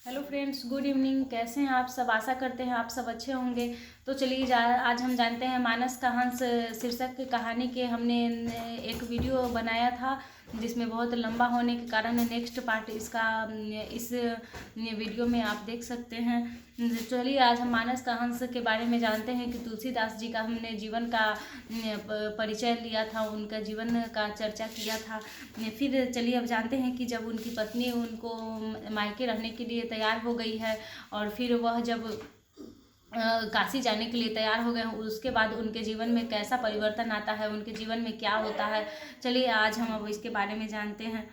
Hello friends, good evening. कैसे हैं आप सब? आशा करते हैं आप सब अच्छे होंगे। तो चलिए आज हम जानते हैं मानस का हंस शीर्षक की कहानी के हमने एक वीडियो बनाया था जिसमें बहुत लंबा होने के कारण नेक्स्ट पार्ट इसका इस वीडियो में आप देख सकते हैं। चलिए आज हम मानस का हंस के बारे में जानते हैं कि तुलसीदास जी का हमने जीवन का परिचय लिया था, उनका जीवन का चर्चा किया था। फिर चलिए अब जानते हैं कि जब उनकी पत्नी उनको मायके रहने के लिए तैयार हो गई है और फिर वह जब काशी जाने के लिए तैयार हो गए हैं, उसके बाद उनके जीवन में कैसा परिवर्तन आता है, उनके जीवन में क्या होता है, चलिए आज हम अब इसके बारे में जानते हैं।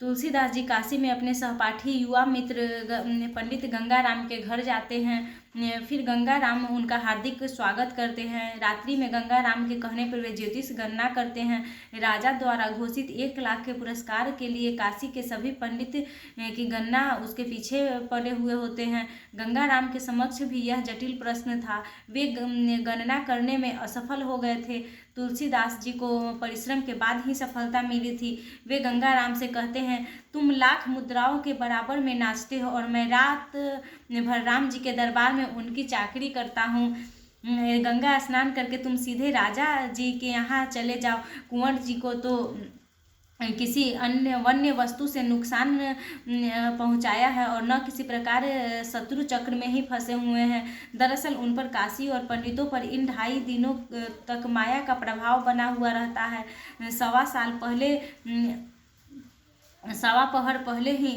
तुलसीदास जी काशी में अपने सहपाठी युवा मित्र पंडित गंगाराम के घर जाते हैं। फिर गंगाराम उनका हार्दिक स्वागत करते हैं। रात्रि में गंगाराम के कहने पर वे ज्योतिष गणना करते हैं। राजा द्वारा घोषित 1 लाख के पुरस्कार के लिए काशी के सभी पंडित की गणना उसके पीछे पड़े हुए होते हैं। गंगाराम के समक्ष भी यह जटिल प्रश्न था। वे गणना करने में असफल हो गए थे। तुलसीदास जी को परिश्रम के बाद ही सफलता मिली थी। वे गंगाराम से कहते हैं, तुम लाख मुद्राओं के बराबर में नाचते हो और मैं रात भर राम जी के दरबार में उनकी चाकरी करता हूँ। गंगा स्नान करके तुम सीधे राजा जी के यहाँ चले जाओ। कुंवर जी को तो किसी अन्य वन्य वस्तु से नुकसान पहुंचाया है और न किसी प्रकार शत्रु चक्र में ही फंसे हुए हैं। दरअसल उन पर काशी और पंडितों पर इन 2.5 दिनों तक माया का प्रभाव बना हुआ रहता है। सवा पहर पहले ही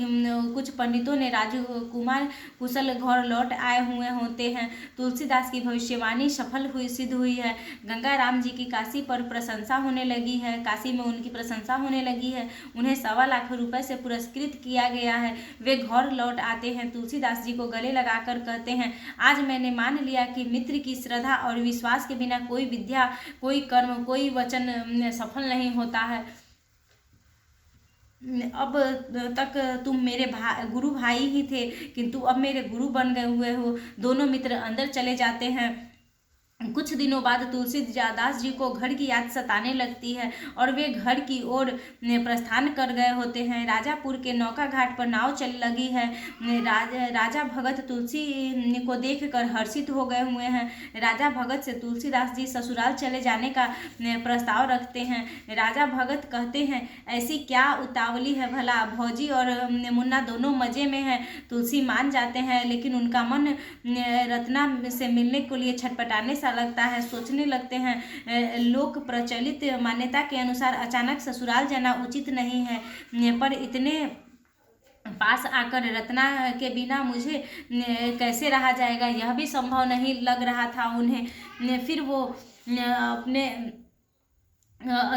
कुछ पंडितों ने राजकुमार कुशल घर लौट आए हुए होते हैं। तुलसीदास की भविष्यवाणी सिद्ध हुई है। गंगाराम जी की काशी पर प्रशंसा होने लगी है। काशी में उनकी प्रशंसा होने लगी है। उन्हें 1.25 लाख रुपए से पुरस्कृत किया गया है। वे घर लौट आते हैं। तुलसीदास जी को गले लगाकर कहते हैं, आज मैंने मान लिया कि मित्र की श्रद्धा और विश्वास के बिना कोई विद्या, कोई कर्म, कोई वचन सफल नहीं होता है। अब तक तुम मेरे गुरु भाई ही थे, किंतु अब मेरे गुरु बन गए हुए हो। दोनों मित्र अंदर चले जाते हैं। कुछ दिनों बाद तुलसीदास जी को घर की याद सताने लगती है और वे घर की ओर प्रस्थान कर गए होते हैं। राजापुर के नौका घाट पर नाव चल लगी है। राजा भगत तुलसी को देखकर हर्षित हो गए हुए हैं। राजा भगत से तुलसीदास जी ससुराल चले जाने का प्रस्ताव रखते हैं। राजा भगत कहते हैं, ऐसी क्या उतावली है भला, भौजी और मुन्ना दोनों मजे में हैं। तुलसी मान जाते हैं, लेकिन उनका मन रत्ना से मिलने के लिए छटपटाने लगता है। सोचने लगते हैं, लोक प्रचलित मान्यता के अनुसार अचानक ससुराल जाना उचित नहीं है, पर इतने पास आकर रत्ना के बिना मुझे कैसे रहा जाएगा, यह भी संभव नहीं लग रहा था उन्हें। फिर वो अपने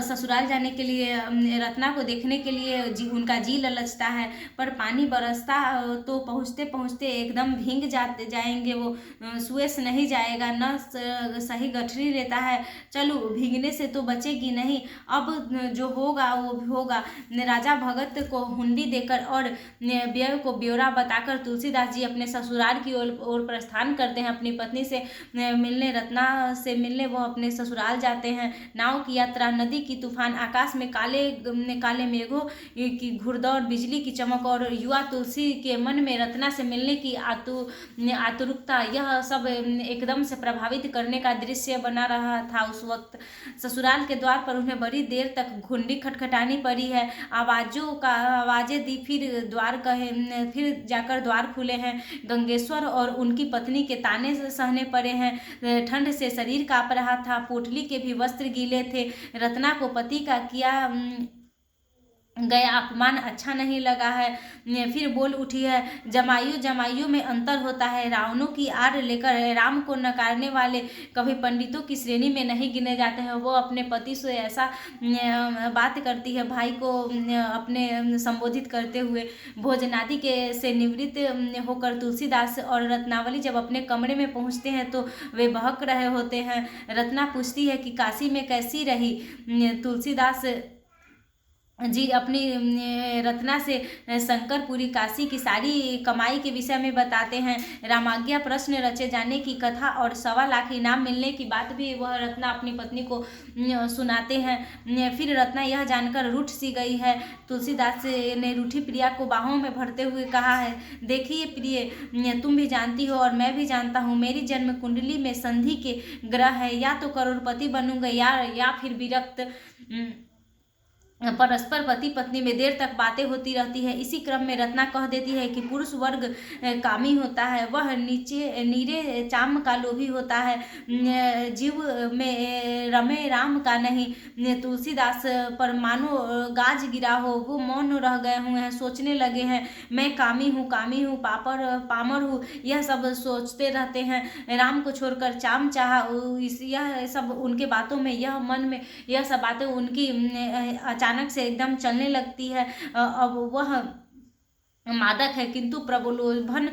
ससुराल जाने के लिए, रत्ना को देखने के लिए उनका जी ललचता है, पर पानी बरसता तो पहुँचते पहुँचते एकदम भीग जाएंगे। वो सुएस नहीं जाएगा, न सही गठरी रहता है। चलो भीगने से तो बचेगी नहीं, अब जो होगा वो भी होगा। राजा भगत को हुंडी देकर और व्यय को ब्यौरा बताकर तुलसीदास जी अपने ससुराल की ओर प्रस्थान करते हैं। अपनी पत्नी से मिलने, रत्ना से मिलने वो अपने ससुराल जाते हैं। नाव की यात्रा, नदी की तूफान, आकाश में काले मेघों की घुड़दौड़, बिजली की चमक और युवा तुलसी के मन में रत्ना से मिलने की आतुरता, यह सब एकदम से प्रभावित करने का दृश्य बना रहा था। उस वक्त ससुराल के द्वार पर उन्हें बड़ी देर तक घुंडी खटखटानी पड़ी है। आवाजें दी, फिर जाकर द्वार खुले हैं। गंगेश्वर और उनकी पत्नी के ताने सहने पड़े हैं। ठंड से शरीर कांप रहा था। पोटली के भी वस्त्र गीले थे। रत्ना को पति का किया गया अपमान अच्छा नहीं लगा है। फिर बोल उठी है, जमाइयों में अंतर होता है। रावणों की आड़ लेकर राम को नकारने वाले कभी पंडितों की श्रेणी में नहीं गिने जाते हैं। वो अपने पति से ऐसा बात करती है, भाई को अपने संबोधित करते हुए। भोजनादि से निवृत्त होकर तुलसीदास और रत्नावली जब अपने कमरे में पहुंचते हैं तो वे बहक रहे होते हैं। रत्ना पूछती है कि काशी में कैसी रही। तुलसीदास जी अपनी रत्ना से शंकरपुरी काशी की सारी कमाई के विषय में बताते हैं। रामाज्ञा प्रश्न रचे जाने की कथा और 1.25 लाख इनाम मिलने की बात भी वह रत्ना अपनी पत्नी को सुनाते हैं। फिर रत्ना यह जानकर रूठ सी गई है। तुलसीदास ने रूठी प्रिया को बाहों में भरते हुए कहा है, देखिए प्रिय, तुम भी जानती हो और मैं भी जानता हूँ, मेरी जन्म कुंडली में संधि के ग्रह है, या तो करोड़पति बनूंगा या फिर विरक्त। परस्पर पति पत्नी में देर तक बातें होती रहती है। इसी क्रम में रत्ना कह देती है कि पुरुष वर्ग कामी होता है, वह नीरे चाम का लोभी होता है, जीव में रमे राम का नहीं। तुलसीदास पर मानो गाज गिरा हो, वो मौन रह गए हुए हैं, सोचने लगे हैं, मैं कामी हूँ पामर हूँ, यह सब सोचते रहते हैं। राम को छोड़कर चाम चाहा, यह सब उनके बातों में, यह मन में यह सब बातें उनकी अचानक से एकदम चलने लगती है। अब वह मादक है किंतु प्रलोभन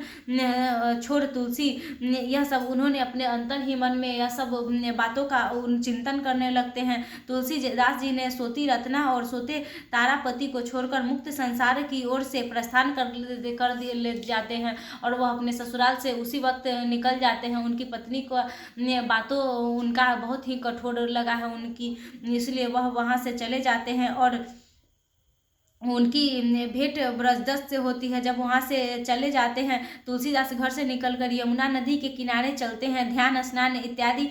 छोड़ तुलसी, यह सब उन्होंने अपने अंतर ही मन में यह सब बातों का चिंतन करने लगते हैं। तुलसीदास जी ने सोती रत्ना और सोते तारापति को छोड़कर मुक्त संसार की ओर से प्रस्थान कर ले जाते हैं और वह अपने ससुराल से उसी वक्त निकल जाते हैं। उनकी पत्नी को बातों उनका बहुत ही कठोर लगा है उनकी, इसलिए वह वहाँ से चले जाते हैं और उनकी भेंट ब्रजदत्त से होती है। जब वहाँ से चले जाते हैं, तुलसीदास घर से निकलकर यमुना नदी के किनारे चलते हैं, ध्यान स्नान इत्यादि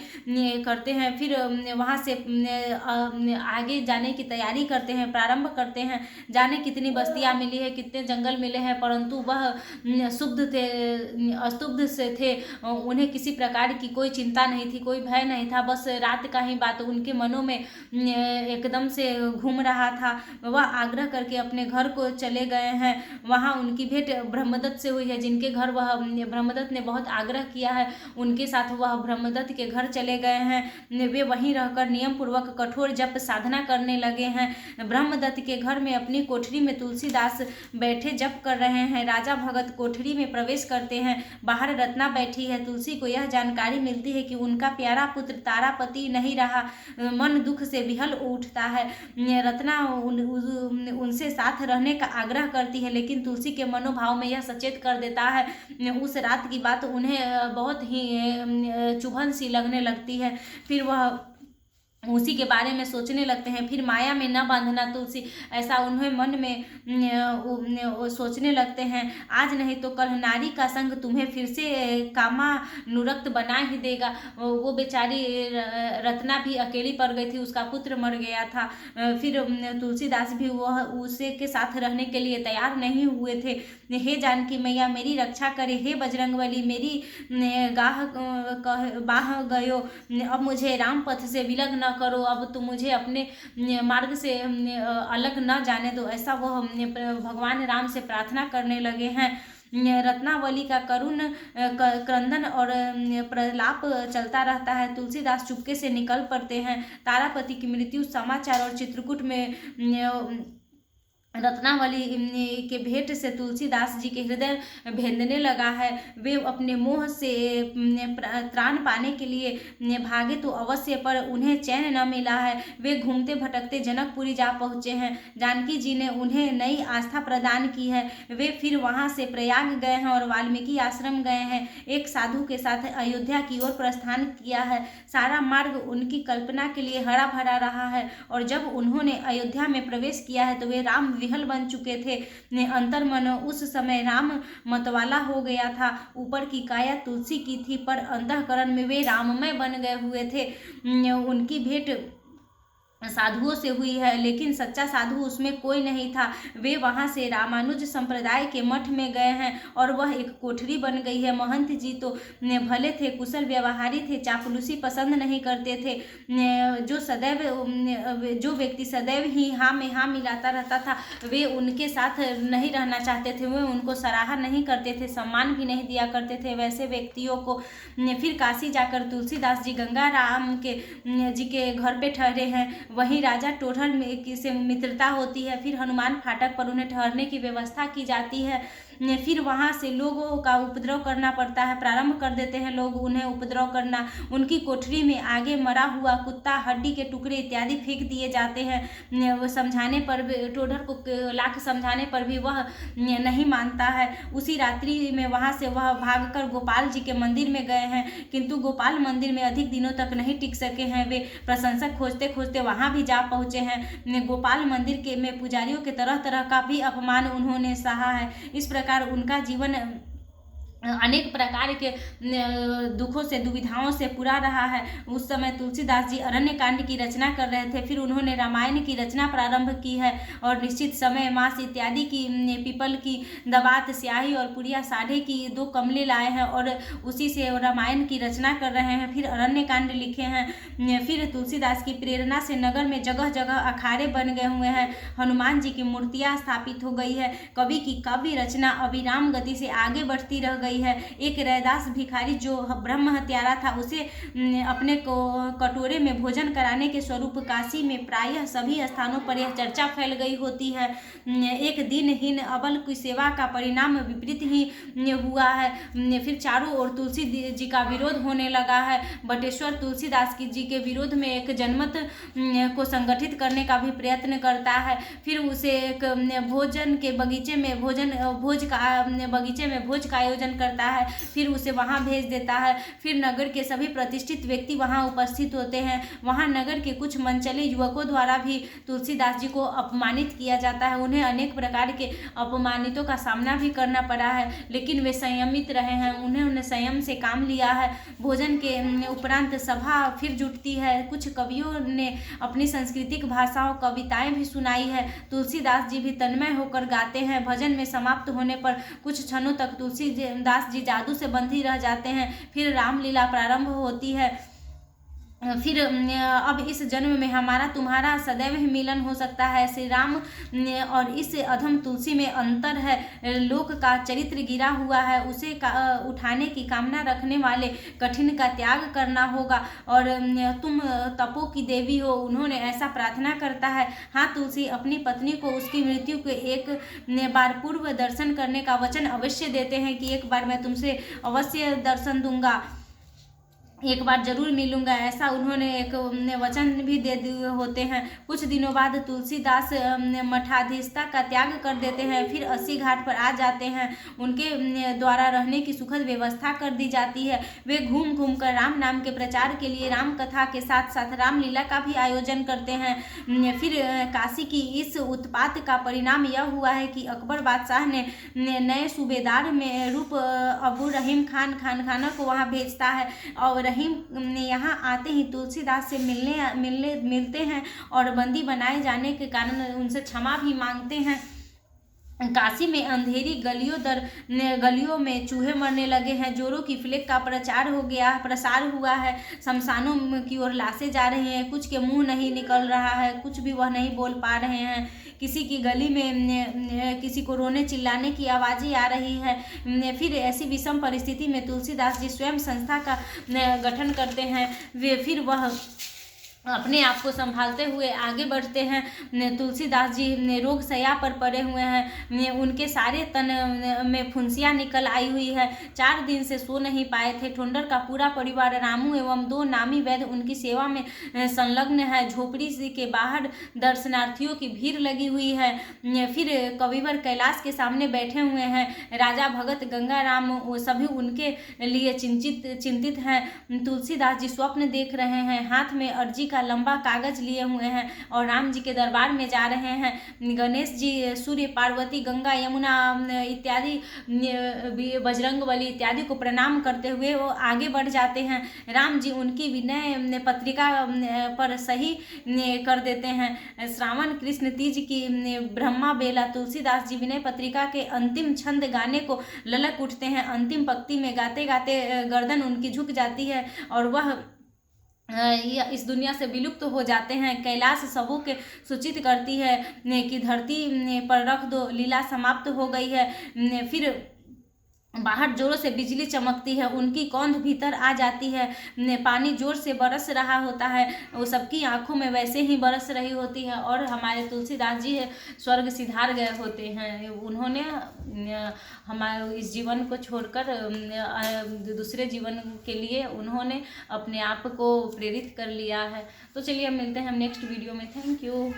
करते हैं। फिर वहाँ से आगे जाने की तैयारी करते हैं, प्रारंभ करते हैं। जाने कितनी बस्तियाँ मिली है, कितने जंगल मिले हैं, परंतु वह अस्तुब्ध से थे। उन्हें किसी प्रकार की कोई चिंता नहीं थी, कोई भय नहीं था। बस रात का ही बात उनके मनों में एकदम से घूम रहा था। वह आग्रह करके अपने घर को चले गए हैं। वहाँ उनकी भेंट ब्रह्मदत्त से हुई है, जिनके घर वह ब्रह्मदत्त ने बहुत आग्रह किया है, उनके साथ वह ब्रह्मदत्त के घर चले गए हैं। वे वहीं रहकर नियम पूर्वक कठोर जप साधना करने लगे हैं। ब्रह्मदत्त के घर में अपनी कोठरी में तुलसीदास बैठे जप कर रहे हैं। राजा भगत कोठरी में प्रवेश करते हैं। बाहर रत्ना बैठी है। तुलसी को यह जानकारी मिलती है कि उनका प्यारा पुत्र तारापति नहीं रहा। मन दुख से विहल उठता है। रत्ना उनसे साथ रहने का आग्रह करती है, लेकिन तुलसी के मनोभाव में यह सचेत कर देता है। उस रात की बात उन्हें बहुत ही चुभन सी लगने लगती है। फिर वह उसी के बारे में सोचने लगते हैं। फिर माया में न बांधना तुलसी, ऐसा उन्हें मन में सोचने लगते हैं। आज नहीं तो कल नारी का संग तुम्हें फिर से कामानुरक्त बना ही देगा। वो बेचारी रत्ना भी अकेली पड़ गई थी, उसका पुत्र मर गया था। फिर तुलसीदास भी वह उसे के साथ रहने के लिए तैयार नहीं हुए थे। हे जानकी मैया मेरी रक्षा करे, हे बजरंगबली मेरी बाह गयो, अब मुझे राम पथ से विलग न करो, अब तुम मुझे अपने मार्ग से अलग न जाने दो, ऐसा वह भगवान राम से प्रार्थना करने लगे हैं। रत्नावली का करुण क्रंदन और प्रलाप चलता रहता है। तुलसीदास चुपके से निकल पड़ते हैं। तारापति की मृत्यु समाचार और चित्रकूट में रत्नावली के भेंट से तुलसीदास जी के हृदय भेदने लगा है। वे अपने मोह से त्राण पाने के लिए भागे तो अवश्य, पर उन्हें चैन न मिला है। वे घूमते भटकते जनकपुरी जा पहुँचे हैं। जानकी जी ने उन्हें नई आस्था प्रदान की है। वे फिर वहाँ से प्रयाग गए हैं और वाल्मीकि आश्रम गए हैं। एक साधु के साथ अयोध्या की ओर प्रस्थान किया है। सारा मार्ग उनकी कल्पना के लिए हरा भरा रहा है और जब उन्होंने अयोध्या में प्रवेश किया है तो वे राम विहल बन चुके थे। अंतर्मन उस समय राम मतवाला हो गया था। ऊपर की काया तुलसी की थी, पर अंतःकरण में वे राममय बन गए हुए थे। उनकी भेंट साधुओं से हुई है, लेकिन सच्चा साधु उसमें कोई नहीं था। वे वहाँ से रामानुज संप्रदाय के मठ में गए हैं और वह एक कोठरी बन गई है। महंत जी तो भले थे, कुशल व्यवहारी थे, चापलूसी पसंद नहीं करते थे। जो व्यक्ति सदैव ही हाँ में हाँ मिलाता रहता था, वे उनके साथ नहीं रहना चाहते थे। वे उनको सराहा नहीं करते थे, सम्मान भी नहीं दिया करते थे वैसे व्यक्तियों को। फिर काशी जाकर तुलसीदास जी गंगाराम जी के घर पे ठहरे हैं। वहीं राजा टोढ़ल से मित्रता होती है। फिर हनुमान फाटक पर उन्हें ठहरने की व्यवस्था की जाती है। फिर वहाँ से लोगों का उपद्रव करना पड़ता है, प्रारंभ कर देते हैं लोग उन्हें उपद्रव करना। उनकी कोठरी में आगे मरा हुआ कुत्ता, हड्डी के टुकड़े इत्यादि फेंक दिए जाते हैं। वो समझाने पर भी, टोडर को लाख समझाने पर भी वह नहीं मानता है। उसी रात्रि में वहाँ से वह भागकर गोपाल जी के मंदिर में गए हैं, किंतु गोपाल मंदिर में अधिक दिनों तक नहीं टिक सके हैं। वे प्रशंसक खोजते खोजते वहाँ भी जा पहुँचे हैं। गोपाल मंदिर के में पुजारियों के तरह तरह का भी अपमान उन्होंने सहा है। इस प्रकार उनका जीवन अनेक प्रकार के दुखों से, दुविधाओं से पूरा रहा है। उस समय तुलसीदास जी अरण्य कांड की रचना कर रहे थे। फिर उन्होंने रामायण की रचना प्रारंभ की है और निश्चित समय मास इत्यादि की, पीपल की दबात, स्याही और पुड़िया साढ़े की 2 कमले लाए हैं और उसी से रामायण की रचना कर रहे हैं। फिर अरण्य कांड लिखे हैं। फिर तुलसीदास की प्रेरणा से नगर में जगह जगह अखाड़े बन गए हुए हैं। हनुमान जी की मूर्तियाँ स्थापित हो गई है। कवि की काव्य रचना अविराम गति से आगे बढ़ती रह गई है। एक रैदास भिखारी जो ब्रह्म हत्यारा था, उसे अपने को कटोरे में भोजन कराने के स्वरूप काशी में प्रायः सभी स्थानों पर यह चर्चा फैल गई होती है। एक दिनहीन अबल की सेवा का परिणाम विपरीत ही हुआ है। फिर चारों ओर तुलसी जी का विरोध होने लगा है। बटेश्वर तुलसीदास जी के विरोध में एक जनमत को संगठित करने का भी प्रयत्न करता है। फिर उसे एक भोजन के बगीचे में भोज का आयोजन करता है। फिर उसे वहां भेज देता है। फिर नगर के सभी प्रतिष्ठित व्यक्ति वहां उपस्थित होते हैं। वहां नगर के कुछ मनचले युवकों द्वारा भी तुलसीदास जी को अपमानित किया जाता है। उन्हें अनेक प्रकार के अपमानितों का सामना भी करना पड़ा है, लेकिन वे संयमित रहे हैं। उन्हें संयम से काम लिया है। भोजन के उपरांत सभा फिर जुटती है। कुछ कवियों ने अपनी सांस्कृतिक भाषाओं, कविताएं भी सुनाई है। तुलसीदास जी भी तन्मय होकर गाते हैं। भजन में समाप्त होने पर कुछ क्षणों तक तुलसीदास जी जादू से बंधी रह जाते हैं। फिर रामलीला प्रारंभ होती है। फिर अब इस जन्म में हमारा तुम्हारा सदैव ही मिलन हो सकता है। श्री राम और इस अधम तुलसी में अंतर है। लोक का चरित्र गिरा हुआ है, उसे उठाने की कामना रखने वाले कठिन का त्याग करना होगा। और तुम तपो की देवी हो, उन्होंने ऐसा प्रार्थना करता है। हाँ तुलसी, अपनी पत्नी को उसकी मृत्यु के एक बार पूर्व दर्शन करने का वचन अवश्य देते हैं कि एक बार मैं तुमसे अवश्य दर्शन दूंगा, एक बार जरूर मिलूंगा, ऐसा उन्होंने एक वचन भी दे दिए होते हैं। कुछ दिनों बाद तुलसीदास मठाधीशता का त्याग कर देते हैं। फिर 80 घाट पर आ जाते हैं। उनके द्वारा रहने की सुखद व्यवस्था कर दी जाती है। वे घूम घूम कर राम नाम के प्रचार के लिए राम कथा के साथ साथ रामलीला का भी आयोजन करते हैं। फिर काशी की इस उत्पात का परिणाम यह हुआ है कि अकबर बादशाह ने नए सूबेदार में रूप अबू रहीम खान खाना को वहाँ भेजता है और रहीम ने यहाँ आते ही तुलसीदास से मिलते हैं और बंदी बनाए जाने के कारण उनसे क्षमा भी मांगते हैं। काशी में अंधेरी गलियों में चूहे मरने लगे हैं। जोरों की प्लेग का प्रसार हुआ है। शमशानों की ओर लाशें जा रही हैं। कुछ के मुंह नहीं निकल रहा है, कुछ भी वह नहीं बोल पा रहे हैं। किसी की गली में किसी को रोने चिल्लाने की आवाज़ें आ रही है। फिर ऐसी विषम परिस्थिति में तुलसीदास जी स्वयं संस्था का गठन करते हैं। फिर वह अपने आप को संभालते हुए आगे बढ़ते हैं। तुलसीदास जी रोग शैया पर पड़े हुए हैं। उनके सारे तन में फुंसियाँ निकल आई हुई है। 4 दिन से सो नहीं पाए थे। ठोंडर का पूरा परिवार, रामू एवं 2 नामी वैद्य उनकी सेवा में संलग्न है। झोपड़ी के बाहर दर्शनार्थियों की भीड़ लगी हुई है। फिर कविवर कैलाश के सामने बैठे हुए हैं। राजा भगत गंगाराम वो सभी उनके लिए चिंतित हैं। तुलसीदास जी स्वप्न देख रहे हैं। हाथ में अर्जी का लंबा कागज लिए हुए हैं और राम जी के दरबार में जा रहे हैं। गणेश जी सूर्य, पार्वती, गंगा, यमुना इत्यादि, बजरंगबली इत्यादि को प्रणाम करते हुए वो आगे बढ़ जाते हैं। राम जी उनकी विनय पत्रिका पर सही कर देते हैं। श्रावण कृष्ण तीज की ब्रह्मा बेला तुलसीदास जी विनय पत्रिका के अंतिम छंद गाने को ललक उठते हैं। अंतिम पंक्ति में गाते गाते गर्दन उनकी झुक जाती है और वह इस दुनिया से विलुप्त हो जाते हैं। कैलाश सबों के सूचित करती है कि धरती पर रख दो, लीला समाप्त हो गई है। फिर बाहर जोरों से बिजली चमकती है, उनकी कौंध भीतर आ जाती है, पानी जोर से बरस रहा होता है, वो सबकी आंखों में वैसे ही बरस रही होती है। और हमारे तुलसीदास जी है स्वर्ग सिधार गए होते हैं, उन्होंने हमारे इस जीवन को छोड़कर दूसरे जीवन के लिए उन्होंने अपने आप को प्रेरित कर लिया है। तो चलिए अब मिलते हैं हम नेक्स्ट वीडियो में। Thank you.